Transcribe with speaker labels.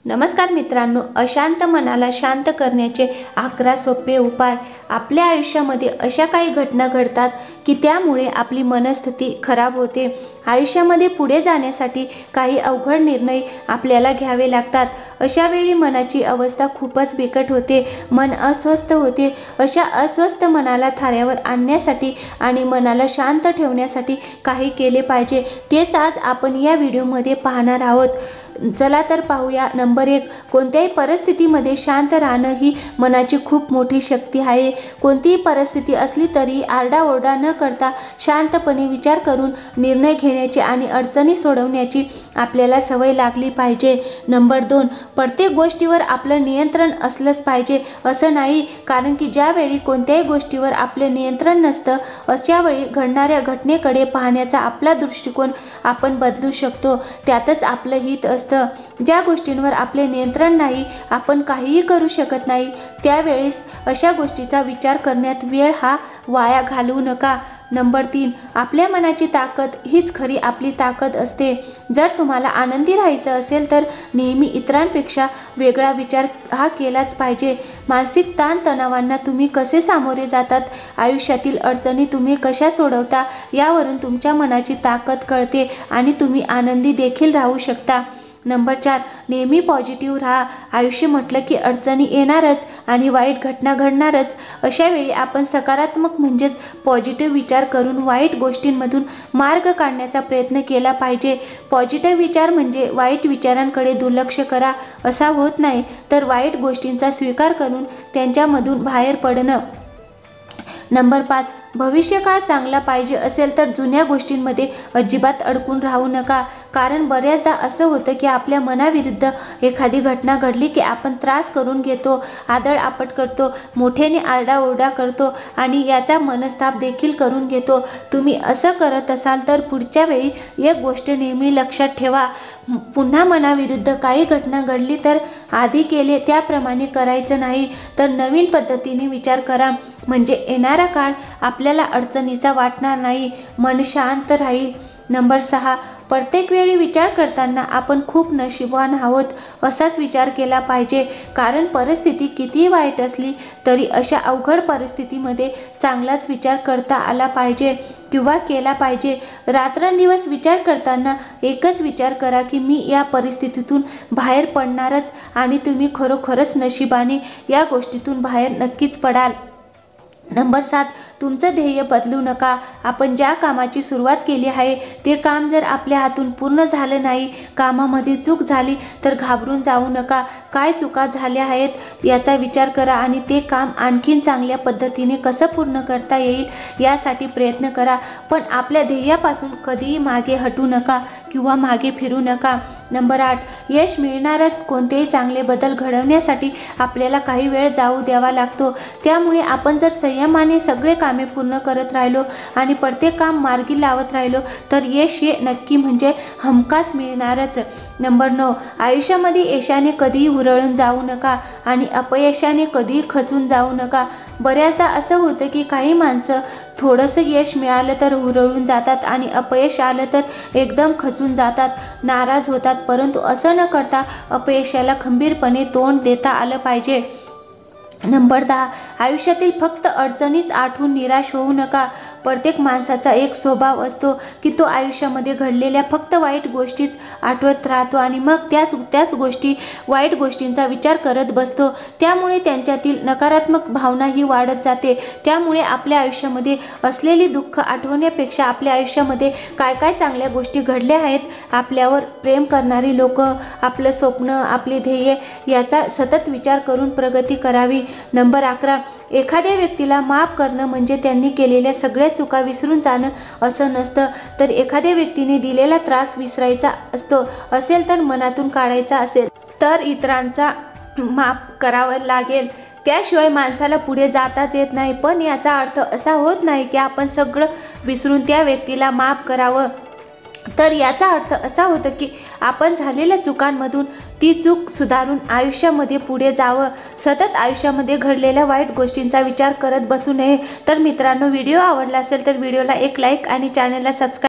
Speaker 1: नमस्कार मित्रांनो, अशांत मनाला शांत करण्याचे 11 सोपे उपाय। आपल्या आयुष्यामध्ये अशा काही घटना घडतात की त्यामुळे आपली मनस्थिती खराब होते। आयुष्यामध्ये पुढे जाण्यासाठी काही अवघड निर्णय आपल्याला घ्यावे लागतात। अशा वेळी मनाची अवस्था खूपच बिकट होते, मन अस्वस्थ होते। अशा अस्वस्थ मनाला थाऱ्यावर आणण्यासाठी आणि मनाला शांत ठेवण्यासाठी काही केले पाहिजे, तेच आज आपण या व्हिडिओमध्ये पाहणार आहोत। चला तर पाहूया। नंबर 1, कोणत्याही परिस्थितीमध्ये शांत राहणं ही मनाची खूप मोठी शक्ती आहे। कोणतीही परिस्थिती असली तरी आरडाओरडा न करता शांतपणे विचार करून निर्णय घेण्याची आणि अडचणी सोडवण्याची आपल्याला सवय लागली पाहिजे। नंबर 2, प्रत्येक गोष्टीवर आपलं नियंत्रण असलंच पाहिजे असं नाही, कारण की ज्यावेळी कोणत्याही गोष्टीवर आपले नियंत्रण नसतं अशा वेळी घडणाऱ्या घटनेकडे पाहण्याचा आपला दृष्टिकोन आपण बदलू शकतो, त्यातच आपलं हित असतं। ज्या गोष्टींवर आपले नियंत्रण नाही, आपण काहीही करू शकत नाही, त्यावेळेस अशा गोष्टीचा विचार करण्यात वेळ हा वाया घालवू नका। नंबर 3, आपल्या मनाची ताकद हीच खरी आपली ताकद असते। जर तुम्हाला आनंदी राहायचं असेल तर नेहमी इतरांपेक्षा वेगळा विचार हा केलाच पाहिजे। मानसिक ताणतणावांना तुम्ही कसे सामोरे जातात, आयुष्यातील अडचणी तुम्ही कशा सोडवता, यावरून तुमच्या मनाची ताकद कळते आणि तुम्ही आनंदी देखील राहू शकता। नंबर 4, नेहमी पॉझिटिव्ह राहा। आयुष्य म्हटलं की अडचणी येणारच आणि वाईट घटना घडणारच। अशा वेळी आपण सकारात्मक म्हणजेच पॉझिटिव्ह विचार करून वाईट गोष्टींमधून मार्ग काढण्याचा प्रयत्न केला पाहिजे। पॉझिटिव्ह विचार म्हणजे वाईट विचारांकडे दुर्लक्ष करा असा होत नाही, तर वाईट गोष्टींचा स्वीकार करून त्यांच्यामधून बाहेर पडणं। नंबर 5, भविष्यकाळ चांगला पाहिजे असेल तर जुन्या गोष्टींमध्ये अजिबात अडकून राहू नका, कारण बऱ्याचदा असं होतं की आपल्या मनाविरुद्ध एखादी घटना घडली की आपण त्रास करून घेतो, आदळआपट करतो, मोठ्याने आरडाओरडा करतो आणि याचा मनस्ताप देखील करून घेतो। तुम्ही असं करत असाल तर पुढच्या वेळी एक गोष्ट नेहमी लक्षात ठेवा, पुन्हा मनाविरुद्ध काही घटना घडली तर आधी केले त्याप्रमाणे करायचं नाही, तर नवीन पद्धतीने विचार करा, म्हणजे येणारा काळ आपल्याला अडचणीचा वाटणार नाही, मन शांत राहील। नंबर 6, प्रत्येक वेळी विचार करताना आपण खूप नशीबवान आहोत असाच विचार केला पाहिजे, कारण परिस्थिती कितीही वाईट असली तरी अशा अवघड परिस्थितीमध्ये चांगलाच विचार करता आला पाहिजे किंवा केला पाहिजे। रात्रंदिवस विचार करताना एकच विचार करा की मी या परिस्थितीतून बाहेर पडणारच, आणि तुम्ही खरोखरच नशिबाने या गोष्टीतून बाहेर नक्कीच पडाल। नंबर 7, तुमचं ध्येय बदलू नका। आपण ज्या कामाची सुरुवात केली आहे ते काम जर आपल्या हातून पूर्ण झालं नाही, कामामध्ये चूक झाली तर घाबरून जाऊ नका। काय चुका झाल्या आहेत याचा विचार करा आणि ते काम आणखीन चांगल्या पद्धतीने कसं पूर्ण करता येईल यासाठी प्रयत्न करा, पण आपल्या ध्येयापासून कधीही मागे हटू नका किंवा मागे फिरू नका। नंबर 8, यश मिळणारच। कोणतेही चांगले बदल घडवण्यासाठी आपल्याला काही वेळ जाऊ द्यावा लागतो, त्यामुळे आपण जर संयमाने सगळे कामे पूर्ण करत राहिलो आणि प्रत्येक काम मार्गी लावत राहिलो तर यश हे नक्की म्हणजे हमखास मिळणारच। नंबर 9, आयुष्यामध्ये यशाने कधीही हुरळून जाऊ नका आणि अपयशाने कधीही खचून जाऊ नका। बऱ्याचदा असं होतं की काही माणसं थोडंसं यश मिळालं तर हुरळून जातात आणि अपयश आलं तर एकदम खचून जातात, नाराज होतात, परंतु असं न करता अपयशाला खंबीरपणे तोंड देता आलं पाहिजे। नंबर 10, आयुष्यातील फक्त अडचणीच आठवून निराश होऊ नका। प्रत्येक माणसाचा एक स्वभाव असतो की तो आयुष्यामध्ये घडलेल्या फक्त वाईट गोष्टीच आठवत राहतो आणि मग त्याच गोष्टी वाईट गोष्टींचा विचार करत बसतो, त्यामुळे त्यांच्यातील नकारात्मक भावनाही वाढत जाते। त्यामुळे आपल्या आयुष्यामध्ये असलेली दुःख आठवण्यापेक्षा आपल्या आयुष्यामध्ये काय काय चांगल्या गोष्टी घडल्या आहेत, आपल्यावर प्रेम करणारी लोक, आपलं स्वप्न, आपले ध्येय याचा सतत विचार करून प्रगती करावी। नंबर 11, एखाद्या व्यक्तीला माफ करणं म्हणजे त्यांनी केलेल्या सगळ्या चुका विसरून जाणं असं नसतं, तर एखाद्या व्यक्तीने दिलेला त्रास विसरायचा असेल तर मनातून काढायचा असेल तर इतरांचा माफ करावं लागेल, त्याशिवाय माणसाला पुढे जाताच येत नाही। पण याचा अर्थ असा होत नाही की आपण सगळं विसरून त्या व्यक्तीला माफ करावं, तर याचा अर्थ असा होतो की आपण झालेल्या चुकांमधून ती चूक सुधारून आयुष्यामध्ये पुढे जावं। सतत आयुष्यामध्ये घडलेल्या वाईट गोष्टींचा विचार करत बसू नये। तर मित्रांनो, व्हिडिओ आवडला असेल तर व्हिडिओला एक लाईक आणि चॅनलला सबस्क्राईब